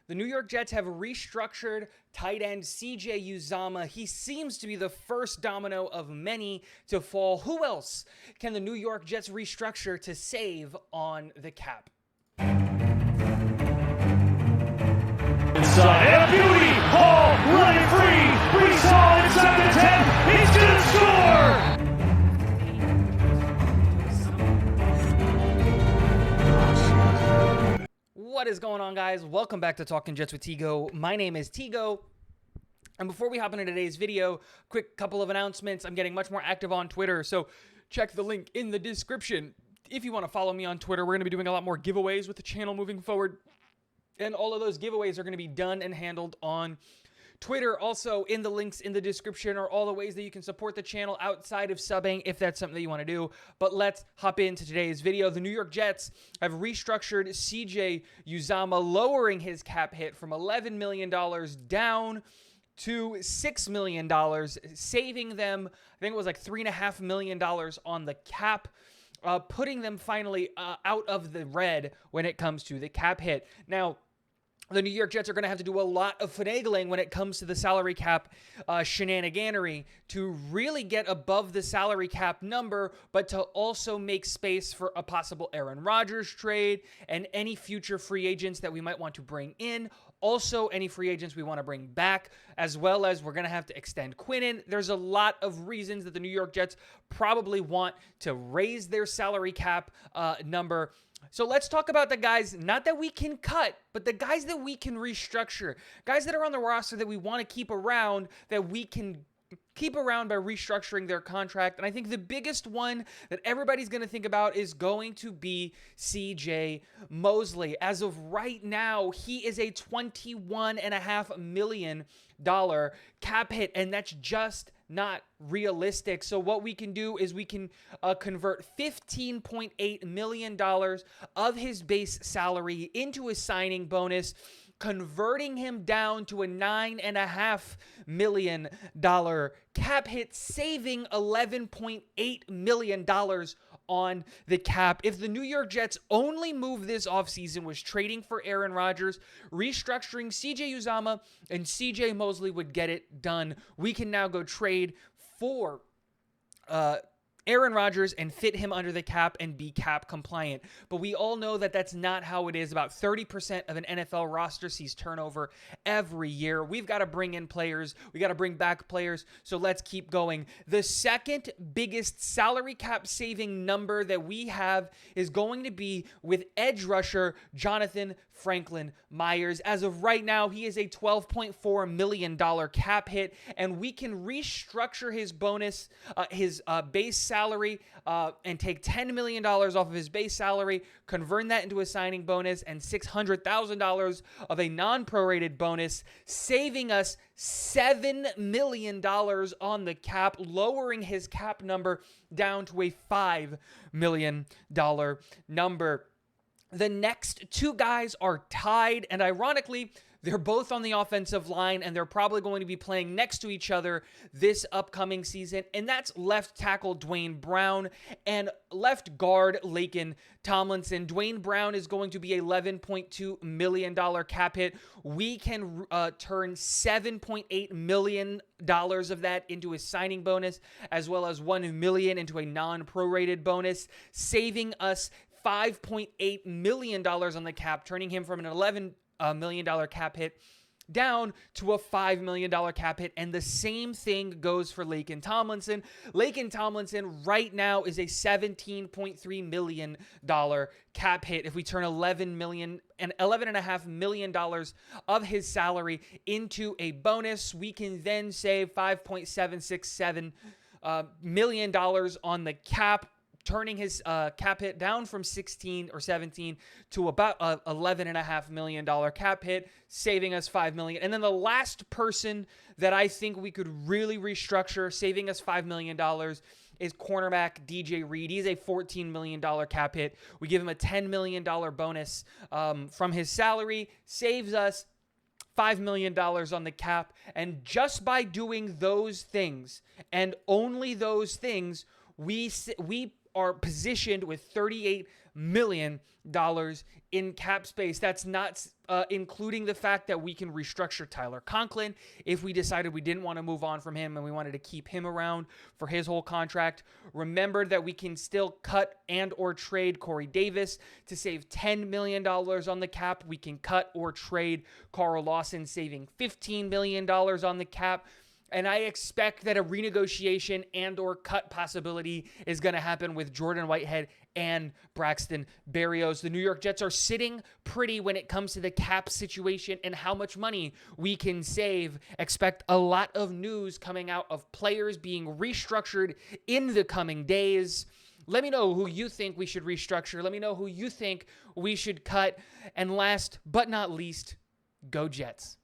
The New York Jets have restructured tight end CJ Uzomah. He seems to be the first domino of many to fall. Who else can the New York Jets restructure to save on the cap? Inside, and beauty, Hall running free, Brees Hall inside the 10, he's gonna score! What is going on, guys? Welcome back to Talking Jets with Tigo. My name is Tigo. And before we hop into today's video, quick couple of announcements. I'm getting much more active on Twitter, so check the link in the description. If you want to follow me on Twitter, we're going to be doing a lot more giveaways with the channel moving forward. And all of those giveaways are going to be done and handled on Twitter. Also, in the links in the description are all the ways that you can support the channel outside of subbing if that's something that you want to do. But let's hop into today's video. The New York Jets have restructured CJ Uzomah, lowering his cap hit from $11 million down to $6 million, saving them, I think it was like $3.5 million on the cap, putting them finally out of the red when it comes to the cap hit. Now, the New York Jets are going to have to do a lot of finagling when it comes to the salary cap shenaniganery to really get above the salary cap number, but to also make space for a possible Aaron Rodgers trade and any future free agents that we might want to bring in. Also, any free agents we want to bring back, as well as we're going to have to extend Quinnen. There's a lot of reasons that the New York Jets probably want to raise their salary cap number. So let's talk about the guys, not that we can cut, but the guys that we can restructure. Guys that are on the roster that we want to keep around, that we can keep around by restructuring their contract. And I think the biggest one that everybody's going to think about is going to be CJ Mosley. As of right now, he is a $21.5 million cap hit, and that's just not realistic. So what we can do is we can convert $15.8 million of his base salary into a signing bonus, converting him down to a $9.5 million cap hit, saving $11.8 million on the cap. If the New York Jets' only move this offseason was trading for Aaron Rodgers, restructuring CJ Uzomah and CJ Mosley would get it done. We can now go trade for Aaron Rodgers and fit him under the cap and be cap compliant. But we all know that that's not how it is. About 30% of an NFL roster sees turnover every year. We've got to bring in players. We got to bring back players. So let's keep going. The second biggest salary cap saving number that we have is going to be with edge rusher Jonathan Franklin Myers. As of right now, he is a $12.4 million cap hit, and we can restructure his bonus, his base salary, and take $10 million off of his base salary, convert that into a signing bonus, and $600,000 of a non-prorated bonus, saving us $7 million on the cap, lowering his cap number down to a $5 million number. The next two guys are tied, and ironically, they're both on the offensive line, and they're probably going to be playing next to each other this upcoming season, and that's left tackle Dwayne Brown and left guard Laken Tomlinson. Dwayne Brown is going to be $11.2 million cap hit. We can turn $7.8 million of that into a signing bonus, as well as $1 million into a non-prorated bonus, saving us $5.8 million on the cap, turning him from an $11 million cap hit down to a $5 million cap hit. And the same thing goes for Laken Tomlinson. Laken Tomlinson right now is a $17.3 million cap hit. If we turn $11.5 million of his salary into a bonus, we can then save $5.767 million on the cap, turning his cap hit down from 16 or 17 to about $11.5 million cap hit, saving us $5 million. And then the last person that I think we could really restructure, saving us $5 million, is cornerback DJ Reed. He's a $14 million cap hit. We give him a $10 million bonus from his salary, saves us $5 million on the cap. And just by doing those things, and only those things, we are positioned with $38 million in cap space. That's not including the fact that we can restructure Tyler Conklin if we decided we didn't want to move on from him and we wanted to keep him around for his whole contract. Remember that we can still cut and or trade Corey Davis to save $10 million on the cap. We can cut or trade Carl Lawson, saving $15 million on the cap. And I expect that a renegotiation and or cut possibility is going to happen with Jordan Whitehead and Braxton Berrios. The New York Jets are sitting pretty when it comes to the cap situation and how much money we can save. Expect a lot of news coming out of players being restructured in the coming days. Let me know who you think we should restructure. Let me know who you think we should cut. And last but not least, go Jets.